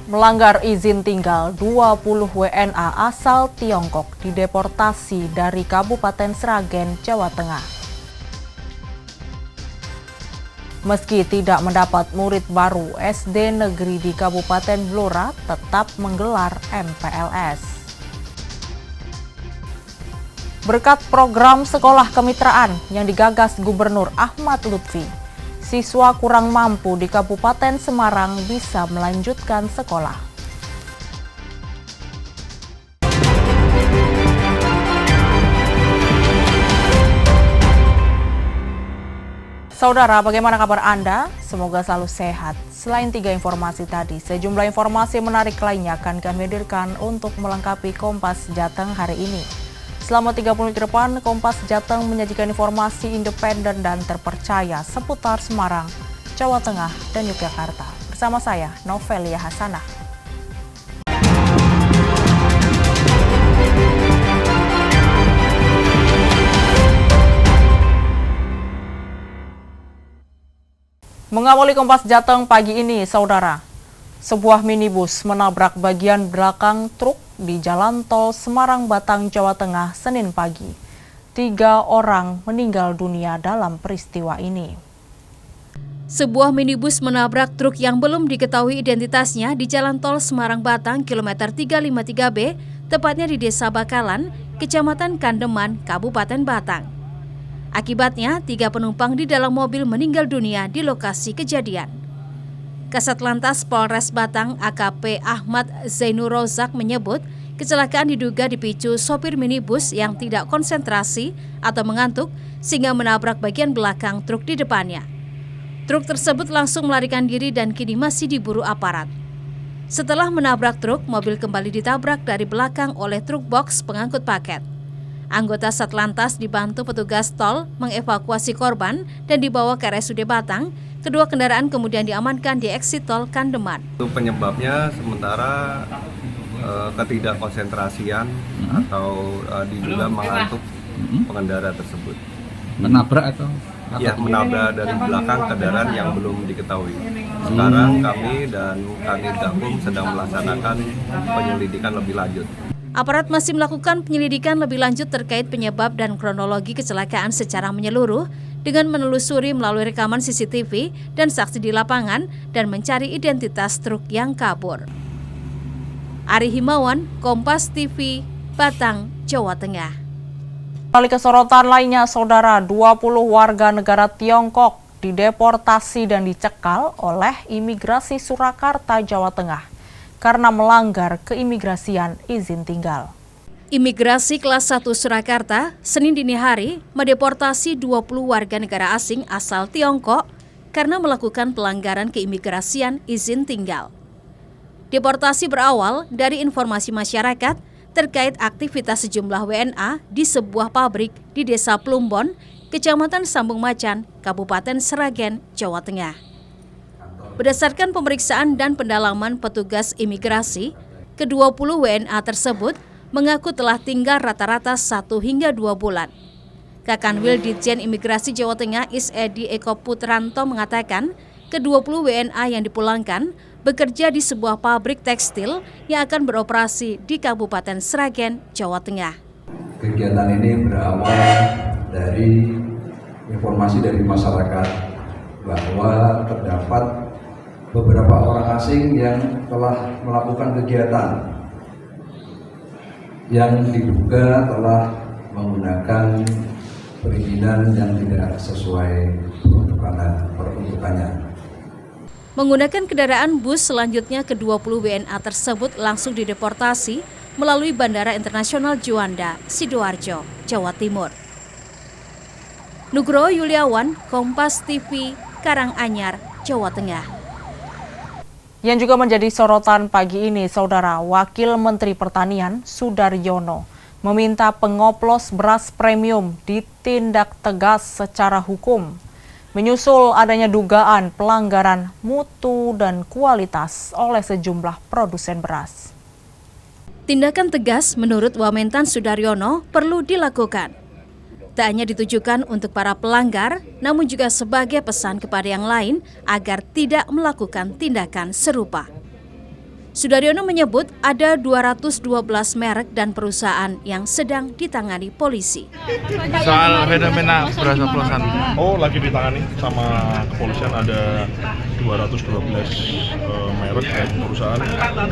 Melanggar izin tinggal, 20 WNA asal Tiongkok dideportasi dari Kabupaten Sragen, Jawa Tengah. Meski tidak mendapat murid baru, SD negeri di Kabupaten Blora tetap menggelar MPLS. Berkat program sekolah kemitraan yang digagas Gubernur Ahmad Lutfi, siswa kurang mampu di Kabupaten Semarang bisa melanjutkan sekolah. Saudara, bagaimana kabar Anda? Semoga selalu sehat. Selain 3 informasi tadi, sejumlah informasi menarik lainnya akan kami hadirkan untuk melengkapi Kompas Jateng hari ini. Selama 30 menit ke depan, Kompas Jateng menyajikan informasi independen dan terpercaya seputar Semarang, Jawa Tengah, dan Yogyakarta. Bersama saya, Novelia Hasanah. Mengawali Kompas Jateng pagi ini, saudara. Sebuah minibus menabrak bagian belakang truk di Jalan Tol Semarang-Batang, Jawa Tengah, Senin pagi. 3 orang meninggal dunia dalam peristiwa ini. Sebuah minibus menabrak truk yang belum diketahui identitasnya di Jalan Tol Semarang-Batang, kilometer 353B, tepatnya di Desa Bakalan, Kecamatan Kandeman, Kabupaten Batang. Akibatnya, 3 penumpang di dalam mobil meninggal dunia di lokasi kejadian. Kasat Lantas Polres Batang AKP Ahmad Zainur Rozak menyebut kecelakaan diduga dipicu sopir minibus yang tidak konsentrasi atau mengantuk sehingga menabrak bagian belakang truk di depannya. Truk tersebut langsung melarikan diri dan kini masih diburu aparat. Setelah menabrak truk, mobil kembali ditabrak dari belakang oleh truk box pengangkut paket. Anggota Satlantas dibantu petugas tol mengevakuasi korban dan dibawa ke RSUD Batang. Kedua kendaraan kemudian diamankan di eksit tol Kandeman. Penyebabnya sementara ketidakkonsentrasian atau diduga mengantuk pengendara tersebut. Menabrak atau? Ya, menabrak dari belakang kendaraan yang belum diketahui. Sekarang kami dan Kanit Gakum sedang melaksanakan penyelidikan lebih lanjut. Aparat masih melakukan penyelidikan lebih lanjut terkait penyebab dan kronologi kecelakaan secara menyeluruh dengan menelusuri melalui rekaman CCTV dan saksi di lapangan dan mencari identitas truk yang kabur. Ari Himawan, Kompas TV, Batang, Jawa Tengah. Kembali ke sorotan lainnya, saudara, 20 warga negara Tiongkok dideportasi dan dicekal oleh imigrasi Surakarta, Jawa Tengah karena melanggar keimigrasian izin tinggal. Imigrasi kelas 1 Surakarta, Senin dini hari, mendeportasi 20 warga negara asing asal Tiongkok karena melakukan pelanggaran keimigrasian izin tinggal. Deportasi berawal dari informasi masyarakat terkait aktivitas sejumlah WNA di sebuah pabrik di Desa Plumbon, Kecamatan Sambung Macan, Kabupaten Sragen, Jawa Tengah. Berdasarkan pemeriksaan dan pendalaman petugas imigrasi, ke-20 WNA tersebut mengaku telah tinggal rata-rata 1 hingga 2 bulan. Kakanwil Ditjen Imigrasi Jawa Tengah Isedi Eko Putranto mengatakan, ke-20 WNA yang dipulangkan bekerja di sebuah pabrik tekstil yang akan beroperasi di Kabupaten Sragen, Jawa Tengah. Kegiatan ini berawal dari informasi dari masyarakat bahwa terdapat beberapa orang asing yang telah melakukan kegiatan yang diduga telah menggunakan perizinan yang tidak sesuai peruntukannya. Menggunakan kendaraan bus, selanjutnya ke-20 WNA tersebut langsung dideportasi melalui Bandara Internasional Juanda, Sidoarjo, Jawa Timur. Nugroho Yuliawan, Kompas TV, Karanganyar, Jawa Tengah. Yang juga menjadi sorotan pagi ini, saudara, Wakil Menteri Pertanian Sudaryono meminta pengoplos beras premium ditindak tegas secara hukum, menyusul adanya dugaan pelanggaran mutu dan kualitas oleh sejumlah produsen beras. Tindakan tegas menurut Wamentan Sudaryono perlu dilakukan. Tak hanya ditujukan untuk para pelanggar, namun juga sebagai pesan kepada yang lain agar tidak melakukan tindakan serupa. Sudaryono menyebut ada 212 merek dan perusahaan yang sedang ditangani polisi. Soal fenomena beras oplosan, lagi ditangani sama kepolisian, ada 212 merek dan perusahaan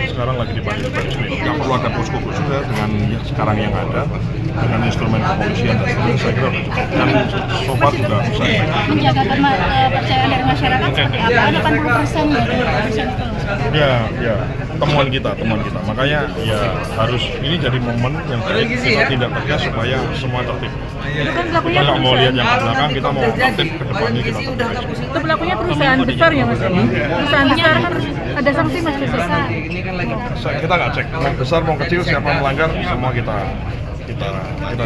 sekarang lagi dipanggil polisi. Yang perlu ada posko khusus ya, dengan sekarang yang ada dengan instrumen kepolisian dan sebagainya, saya kira dan so far juga bisa. Menjaga kepercayaan dari masyarakat seperti apa? 80% dari perusahaan itu. Ya, temuan kita. Makanya ya harus ini jadi momen yang baik kita tindak tegas supaya semua tertib. Kita nggak mau lihat yang ke belakang, kita mau aktif ke depannya kita tertib. Itu pelakunya perusahaan besar ya Mas? Perusahaan besar kan ada sanksi Mas besar. Kita nggak cek mau besar mau kecil siapa melanggar semua kita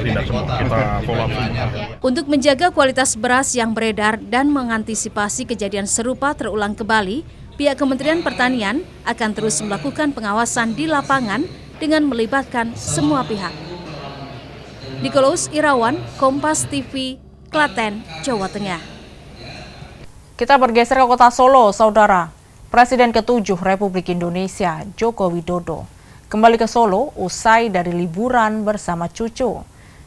tindak semua, kita follow up semua. Untuk menjaga kualitas beras yang beredar dan mengantisipasi kejadian serupa terulang kembali, pihak Kementerian Pertanian akan terus melakukan pengawasan di lapangan dengan melibatkan semua pihak. Nikolaus Irawan, Kompas TV, Klaten, Jawa Tengah. Kita bergeser ke kota Solo, Saudara. Presiden ke-7 Republik Indonesia, Joko Widodo, kembali ke Solo usai dari liburan bersama cucu.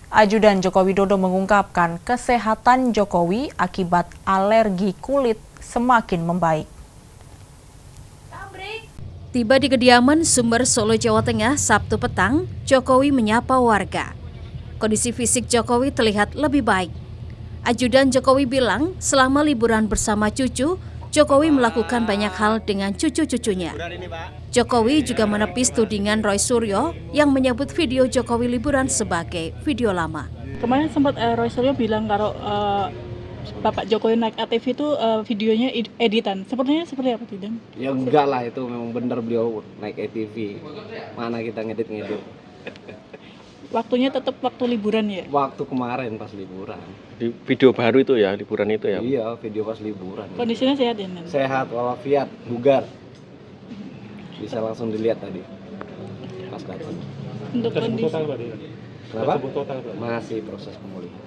Ajudan Joko Widodo mengungkapkan kesehatan Jokowi akibat alergi kulit semakin membaik. Tiba di kediaman Sumber Solo, Jawa Tengah, Sabtu petang, Jokowi menyapa warga. Kondisi fisik Jokowi terlihat lebih baik. Ajudan Jokowi bilang, selama liburan bersama cucu, Jokowi melakukan banyak hal dengan cucu-cucunya. Jokowi juga menepis tudingan Roy Suryo yang menyebut video Jokowi liburan sebagai video lama. Kemarin sempat Roy Suryo bilang kalau Bapak Jokowi naik ATV itu videonya editan. Sepertinya seperti apa tidak? Ya enggak lah, itu memang benar beliau naik ATV. Mana kita ngedit-ngedit. Waktunya tetap waktu liburan ya? Waktu kemarin pas liburan. Di video baru itu ya, liburan itu ya? Iya, video pas liburan. Kondisinya sehat ya? Nan? Sehat walafiat, bugar. Bisa langsung dilihat tadi pas datang. Untuk kondisi. Kenapa? Masih proses pemulihan.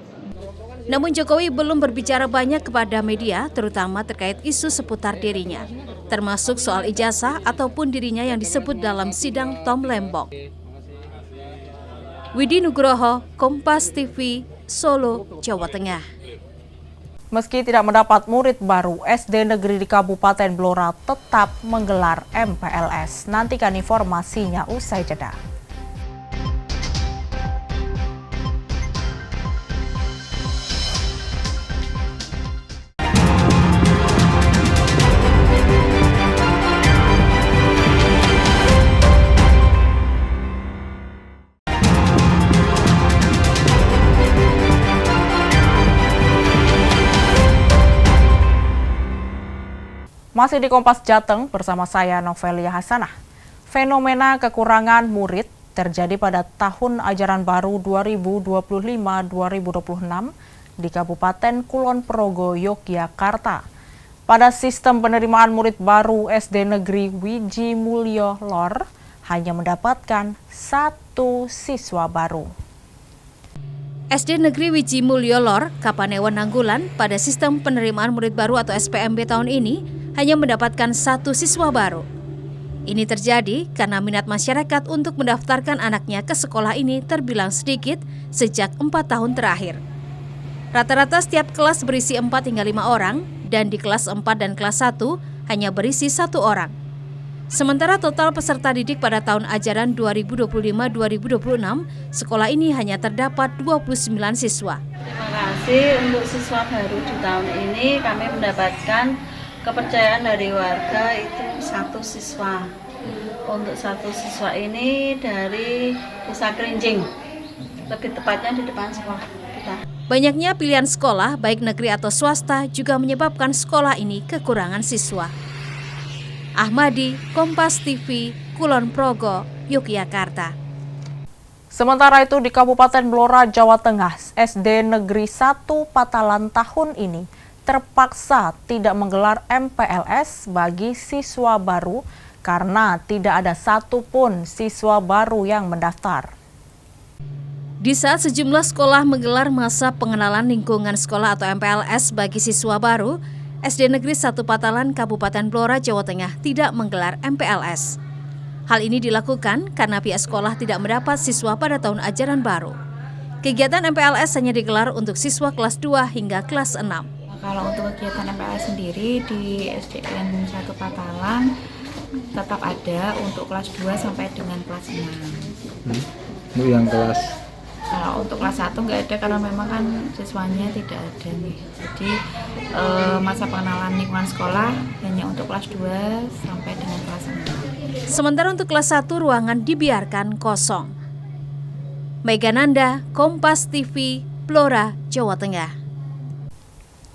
Namun Jokowi belum berbicara banyak kepada media, terutama terkait isu seputar dirinya, termasuk soal ijazah ataupun dirinya yang disebut dalam sidang Tom Lembong. Widi Nugroho, Kompas TV, Solo, Jawa Tengah. Meski tidak mendapat murid baru, SD Negeri di Kabupaten Blora tetap menggelar MPLS. Nantikan informasinya usai jeda. Masih di Kompas Jateng bersama saya Novelia Hasanah. Fenomena kekurangan murid terjadi pada tahun ajaran baru 2025-2026 di Kabupaten Kulon Progo, Yogyakarta. Pada sistem penerimaan murid baru SD Negeri Wiji Mulyo Lor hanya mendapatkan 1 siswa baru. SD Negeri Wiji Mulyo Lor, Kapanewon Nanggulan, pada sistem penerimaan murid baru atau SPMB tahun ini hanya mendapatkan 1 siswa baru. Ini terjadi karena minat masyarakat untuk mendaftarkan anaknya ke sekolah ini terbilang sedikit sejak 4 tahun terakhir. Rata-rata setiap kelas berisi 4 hingga 5 orang, dan di kelas 4 dan kelas 1 hanya berisi 1 orang. Sementara total peserta didik pada tahun ajaran 2025-2026, sekolah ini hanya terdapat 29 siswa. Terima kasih untuk siswa baru di tahun ini, kami mendapatkan kepercayaan dari warga itu 1 siswa. Untuk 1 siswa ini dari Desa Kerinjing, lebih tepatnya di depan sekolah kita. Banyaknya pilihan sekolah, baik negeri atau swasta, juga menyebabkan sekolah ini kekurangan siswa. Ahmadi, Kompas TV, Kulon Progo, Yogyakarta. Sementara itu di Kabupaten Blora, Jawa Tengah, SD Negeri 1 Patalan tahun ini terpaksa tidak menggelar MPLS bagi siswa baru karena tidak ada satupun siswa baru yang mendaftar. Di saat sejumlah sekolah menggelar masa pengenalan lingkungan sekolah atau MPLS bagi siswa baru, SD Negeri 1 Patalan, Kabupaten Blora, Jawa Tengah tidak menggelar MPLS. Hal ini dilakukan karena pihak sekolah tidak mendapat siswa pada tahun ajaran baru. Kegiatan MPLS hanya digelar untuk siswa kelas 2 hingga kelas 6. Kalau untuk kegiatan MPLS sendiri di SDN 1 Patalang tetap ada untuk kelas 2 sampai dengan kelas 6. Untuk yang kelas? Kalau untuk kelas 1 nggak ada karena memang kan siswanya tidak ada nih. Jadi masa pengenalan lingkungan sekolah hanya untuk kelas 2 sampai dengan kelas 6. Sementara untuk kelas 1 ruangan dibiarkan kosong. Mega Nanda, Kompas TV, Blora, Jawa Tengah.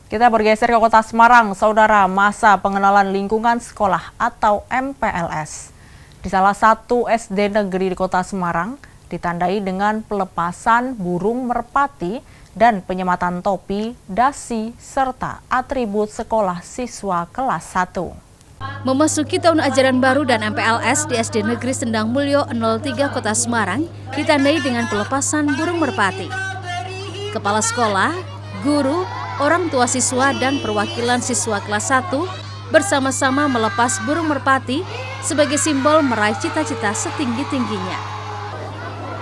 Kita bergeser ke Kota Semarang, Saudara. Masa pengenalan lingkungan sekolah atau MPLS di salah satu SD negeri di Kota Semarang ditandai dengan pelepasan burung merpati dan penyematan topi, dasi, serta atribut sekolah siswa kelas 1. Memasuki tahun ajaran baru dan MPLS di SD Negeri Sendang Mulyo 03 Kota Semarang ditandai dengan pelepasan burung merpati. Kepala sekolah, guru, orang tua siswa dan perwakilan siswa kelas 1 bersama-sama melepas burung merpati sebagai simbol meraih cita-cita setinggi-tingginya.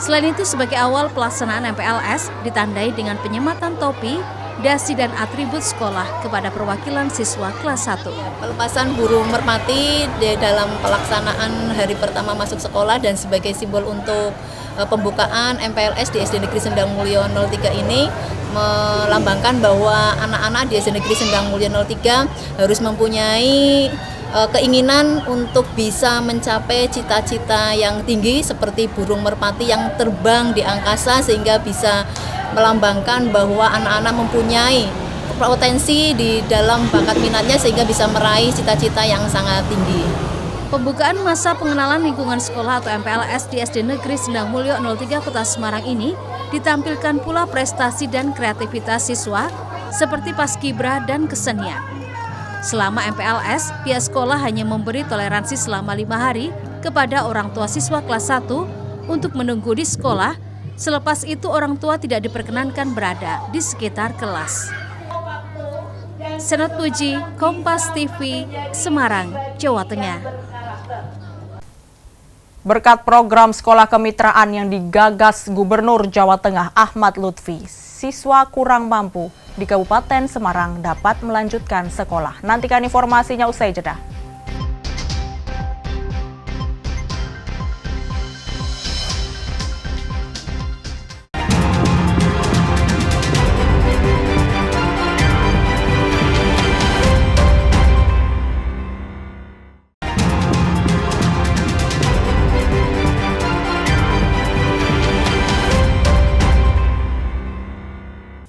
Selain itu, sebagai awal pelaksanaan MPLS ditandai dengan penyematan topi, dasi dan atribut sekolah kepada perwakilan siswa kelas 1. Pelepasan burung merpati dalam pelaksanaan hari pertama masuk sekolah dan sebagai simbol untuk pembukaan MPLS di SD Negeri Sendang Mulyo 03 ini melambangkan bahwa anak-anak di SD Negeri Sendang Mulyo 03 harus mempunyai keinginan untuk bisa mencapai cita-cita yang tinggi seperti burung merpati yang terbang di angkasa, sehingga bisa melambangkan bahwa anak-anak mempunyai potensi di dalam bakat minatnya sehingga bisa meraih cita-cita yang sangat tinggi. Pembukaan masa pengenalan lingkungan sekolah atau MPLS di SD Negeri Sendang Mulyo 03 Kota Semarang ini ditampilkan pula prestasi dan kreativitas siswa seperti paskibra dan kesenian. Selama MPLS, pihak sekolah hanya memberi toleransi selama 5 hari kepada orang tua siswa kelas 1 untuk menunggu di sekolah. Selepas itu orang tua tidak diperkenankan berada di sekitar kelas. Senot Puji, Kompas TV, Semarang, Jawa Tengah. Berkat program sekolah kemitraan yang digagas Gubernur Jawa Tengah Ahmad Lutfi, siswa kurang mampu di Kabupaten Semarang dapat melanjutkan sekolah. Nantikan informasinya usai jeda.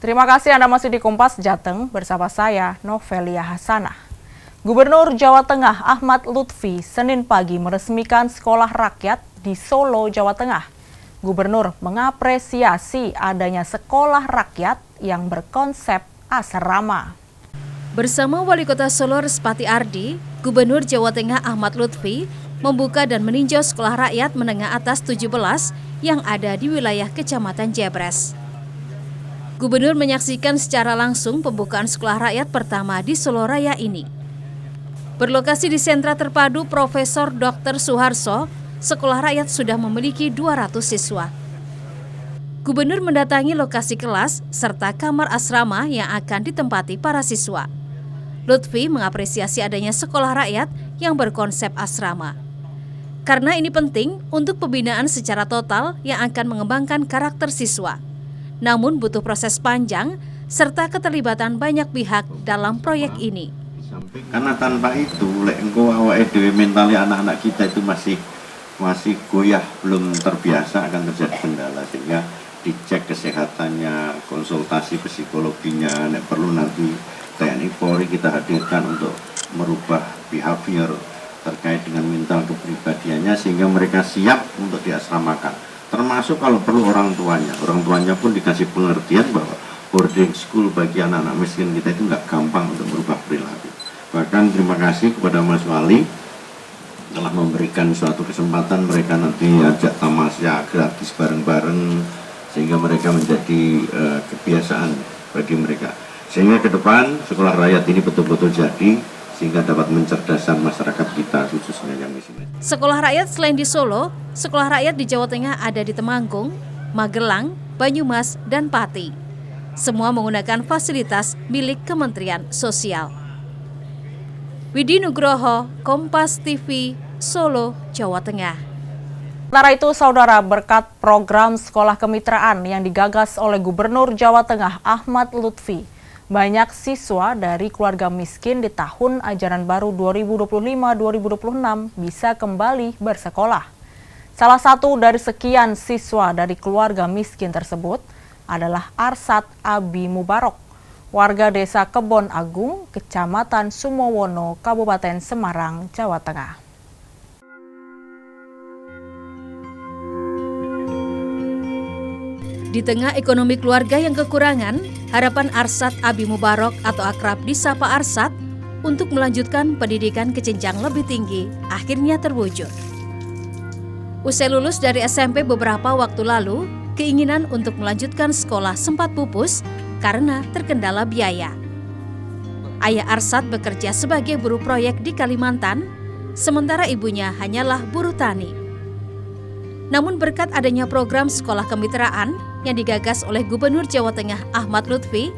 Terima kasih Anda masih di Kompas Jateng bersama saya, Novelia Hasanah. Gubernur Jawa Tengah Ahmad Lutfi Senin pagi meresmikan sekolah rakyat di Solo, Jawa Tengah. Gubernur mengapresiasi adanya sekolah rakyat yang berkonsep asrama. Bersama Wali Kota Solo Respati Ardi, Gubernur Jawa Tengah Ahmad Lutfi membuka dan meninjau sekolah rakyat menengah atas 17 yang ada di wilayah Kecamatan Jebres. Gubernur menyaksikan secara langsung pembukaan sekolah rakyat pertama di Solo Raya ini. Berlokasi di sentra terpadu Profesor Dr. Suharso, sekolah rakyat sudah memiliki 200 siswa. Gubernur mendatangi lokasi kelas serta kamar asrama yang akan ditempati para siswa. Lutfi mengapresiasi adanya sekolah rakyat yang berkonsep asrama. Karena ini penting untuk pembinaan secara total yang akan mengembangkan karakter siswa. Namun butuh proses panjang serta keterlibatan banyak pihak dalam proyek ini. Karena tanpa itu, engko awake dhewe mentali anak-anak kita itu masih goyah, belum terbiasa, akan terjadi kendala, sehingga dicek kesehatannya, konsultasi psikologinya, nek perlu nanti TNI Polri kita hadirkan untuk merubah behavior terkait dengan mental kepribadiannya sehingga mereka siap untuk diasramakan. Termasuk kalau perlu orang tuanya pun dikasih pengertian bahwa boarding school bagi anak-anak miskin kita itu nggak gampang untuk merubah perilaku. Bahkan terima kasih kepada Mas Wali telah memberikan suatu kesempatan mereka nanti ajak tamasya gratis bareng-bareng sehingga mereka menjadi kebiasaan bagi mereka. Sehingga ke depan sekolah rakyat ini betul-betul jadi sehingga dapat mencerdaskan masyarakat kita khususnya yang miskin. Sekolah rakyat selain di Solo, sekolah rakyat di Jawa Tengah ada di Temanggung, Magelang, Banyumas, dan Pati. Semua menggunakan fasilitas milik Kementerian Sosial. Widi Nugroho, Kompas TV, Solo, Jawa Tengah. Sementara itu, saudara, berkat program sekolah kemitraan yang digagas oleh Gubernur Jawa Tengah Ahmad Lutfi, banyak siswa dari keluarga miskin di tahun ajaran baru 2025-2026 bisa kembali bersekolah. Salah satu dari sekian siswa dari keluarga miskin tersebut adalah Arsat Abi Mubarok, warga Desa Kebon Agung, Kecamatan Sumowono, Kabupaten Semarang, Jawa Tengah. Di tengah ekonomi keluarga yang kekurangan, harapan Arsat Abi Mubarok atau akrab disapa Arsat untuk melanjutkan pendidikan ke jenjang lebih tinggi akhirnya terwujud. Usai lulus dari SMP beberapa waktu lalu, keinginan untuk melanjutkan sekolah sempat pupus karena terkendala biaya. Ayah Arsat bekerja sebagai buruh proyek di Kalimantan, sementara ibunya hanyalah buruh tani. Namun berkat adanya program sekolah kemitraan yang digagas oleh Gubernur Jawa Tengah Ahmad Lutfi,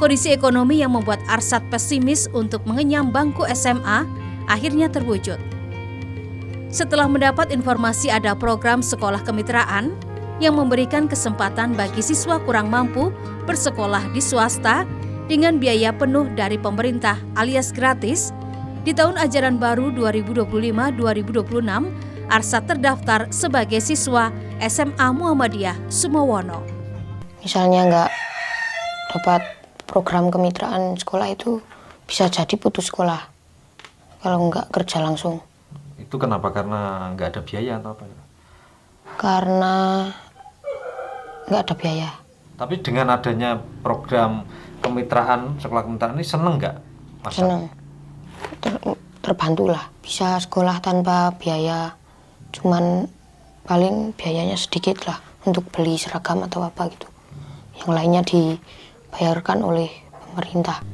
kondisi ekonomi yang membuat Arsat pesimis untuk mengenyam bangku SMA akhirnya terwujud. Setelah mendapat informasi ada program sekolah kemitraan yang memberikan kesempatan bagi siswa kurang mampu bersekolah di swasta dengan biaya penuh dari pemerintah alias gratis, di tahun ajaran baru 2025-2026, Arsat terdaftar sebagai siswa SMA Muhammadiyah Sumowono. Misalnya nggak dapat program kemitraan sekolah itu bisa jadi putus sekolah kalau nggak kerja langsung. Itu kenapa? Karena nggak ada biaya atau apa? Karena nggak ada biaya. Tapi dengan adanya program kemitraan, sekolah kemitraan ini seneng nggak? Seneng. Terbantu lah. Bisa sekolah tanpa biaya. Cuman paling biayanya sedikit lah untuk beli seragam atau apa gitu. Yang lainnya dibayarkan oleh pemerintah.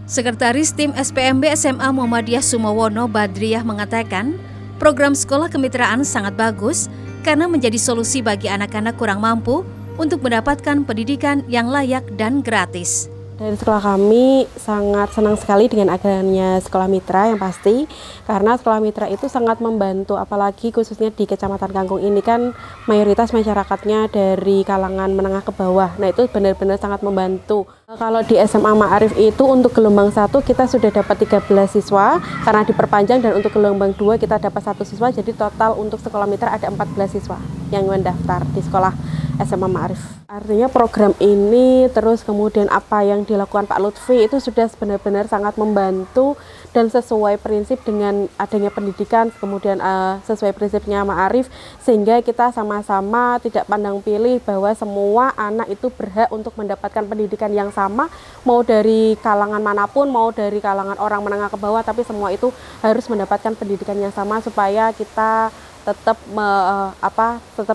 Sekretaris Tim SPMB SMA Muhammadiyah Sumowono Badriah mengatakan, program sekolah kemitraan sangat bagus karena menjadi solusi bagi anak-anak kurang mampu untuk mendapatkan pendidikan yang layak dan gratis. Dari sekolah kami sangat senang sekali dengan adanya sekolah mitra yang pasti, karena sekolah mitra itu sangat membantu, apalagi khususnya di Kecamatan Kangkung ini kan mayoritas masyarakatnya dari kalangan menengah ke bawah. Nah itu benar-benar sangat membantu. Kalau di SMA Ma'arif itu untuk gelombang 1 kita sudah dapat 13 siswa karena diperpanjang, dan untuk gelombang 2 kita dapat 1 siswa, jadi total untuk sekolah mitra ada 14 siswa yang mendaftar di sekolah SMA Ma'arif. Artinya program ini terus kemudian apa yang dilakukan Pak Lutfi itu sudah benar-benar sangat membantu dan sesuai prinsip dengan adanya pendidikan, kemudian sesuai prinsipnya Ma'arif, sehingga kita sama-sama tidak pandang pilih bahwa semua anak itu berhak untuk mendapatkan pendidikan yang sama, mau dari kalangan manapun, mau dari kalangan orang menengah ke bawah, tapi semua itu harus mendapatkan pendidikan yang sama supaya kita tetap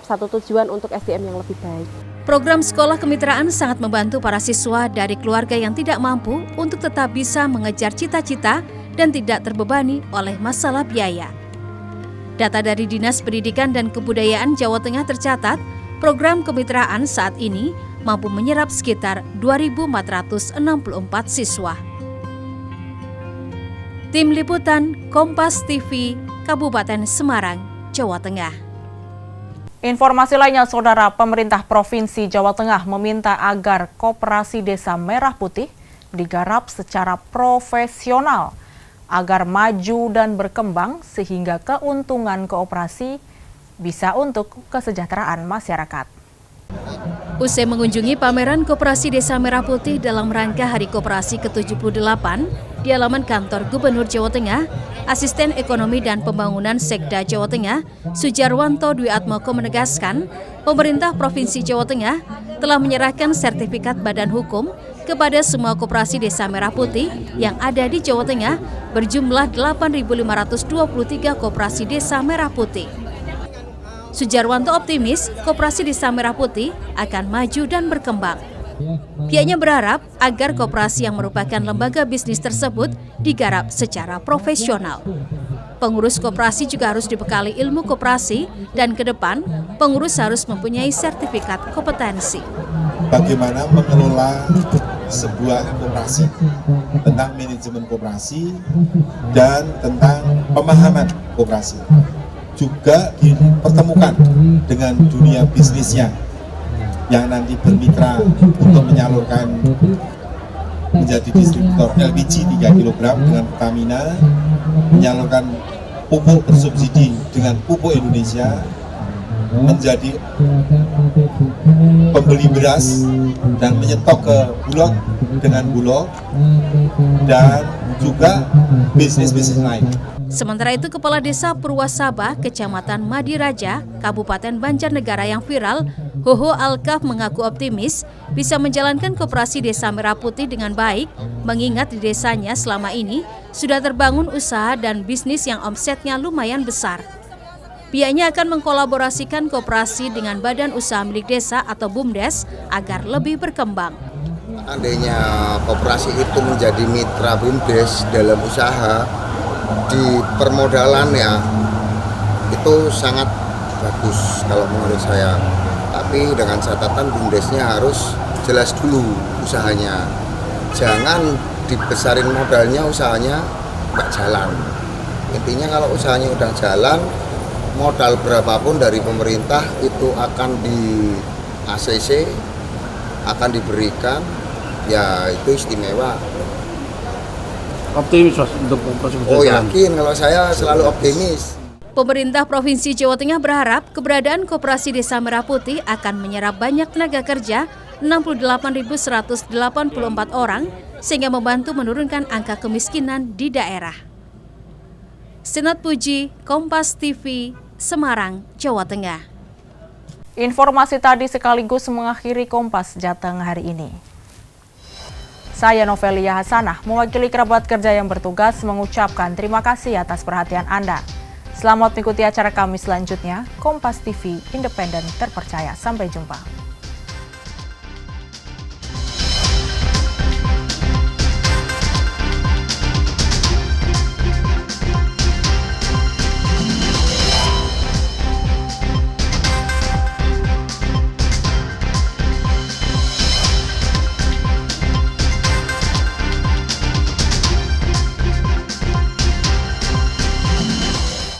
satu tujuan untuk SDM yang lebih baik. Program sekolah kemitraan sangat membantu para siswa dari keluarga yang tidak mampu untuk tetap bisa mengejar cita-cita dan tidak terbebani oleh masalah biaya. Data dari Dinas Pendidikan dan Kebudayaan Jawa Tengah tercatat, program kemitraan saat ini mampu menyerap sekitar 2.464 siswa. Tim Liputan Kompas TV, Kabupaten Semarang, Jawa Tengah. Informasi lainnya, saudara, pemerintah Provinsi Jawa Tengah meminta agar Koperasi Desa Merah Putih digarap secara profesional agar maju dan berkembang sehingga keuntungan koperasi bisa untuk kesejahteraan masyarakat. Usai mengunjungi pameran Koperasi Desa Merah Putih dalam rangka Hari Koperasi ke-78 di halaman kantor Gubernur Jawa Tengah, Asisten Ekonomi dan Pembangunan Sekda Jawa Tengah, Sujarwanto Dwi Atmoko menegaskan, pemerintah Provinsi Jawa Tengah telah menyerahkan sertifikat badan hukum kepada semua koperasi Desa Merah Putih yang ada di Jawa Tengah berjumlah 8.523 koperasi Desa Merah Putih. Sujarwanto optimis koperasi Desa Merah Putih akan maju dan berkembang. Pihaknya berharap agar koperasi yang merupakan lembaga bisnis tersebut digarap secara profesional. Pengurus koperasi juga harus dibekali ilmu koperasi dan ke depan pengurus harus mempunyai sertifikat kompetensi. Bagaimana mengelola sebuah koperasi, tentang manajemen koperasi dan tentang pemahaman koperasi. Juga dipertemukan dengan dunia bisnisnya yang nanti bermitra untuk menyalurkan menjadi distributor LPG 3 kg dengan Pertamina, menyalurkan pupuk bersubsidi dengan Pupuk Indonesia, menjadi pembeli beras dan menyetok ke Bulog dengan Bulog, dan juga bisnis-bisnis lain. Sementara itu, Kepala Desa Purwasabah, Kecamatan Madiraja, Kabupaten Banjarnegara yang viral, Hoho Alkaf mengaku optimis bisa menjalankan koperasi Desa Merah Putih dengan baik, mengingat di desanya selama ini sudah terbangun usaha dan bisnis yang omsetnya lumayan besar. Pihaknya akan mengkolaborasikan koperasi dengan badan usaha milik desa atau BUMDes agar lebih berkembang. Andainya koperasi itu menjadi mitra BUMDes dalam usaha, di permodalannya itu sangat bagus kalau menurut saya. Tapi dengan catatan BUMDesnya harus jelas dulu usahanya. Jangan dibesarin modalnya, usahanya nggak jalan. Intinya kalau usahanya udah jalan, modal berapapun dari pemerintah itu akan di ACC, akan diberikan, ya itu istimewa. Optimis Mas untuk koperasi. Oh yakin, kalau saya selalu optimis. Pemerintah Provinsi Jawa Tengah berharap keberadaan Koperasi Desa Merah Putih akan menyerap banyak tenaga kerja 68.184 orang sehingga membantu menurunkan angka kemiskinan di daerah. Senat Puji, Kompas TV, Semarang, Jawa Tengah. Informasi tadi sekaligus mengakhiri Kompas Jateng hari ini. Saya Novelia Hasanah, mewakili kerabat kerja yang bertugas mengucapkan terima kasih atas perhatian Anda. Selamat mengikuti acara kami selanjutnya, Kompas TV, independen terpercaya. Sampai jumpa.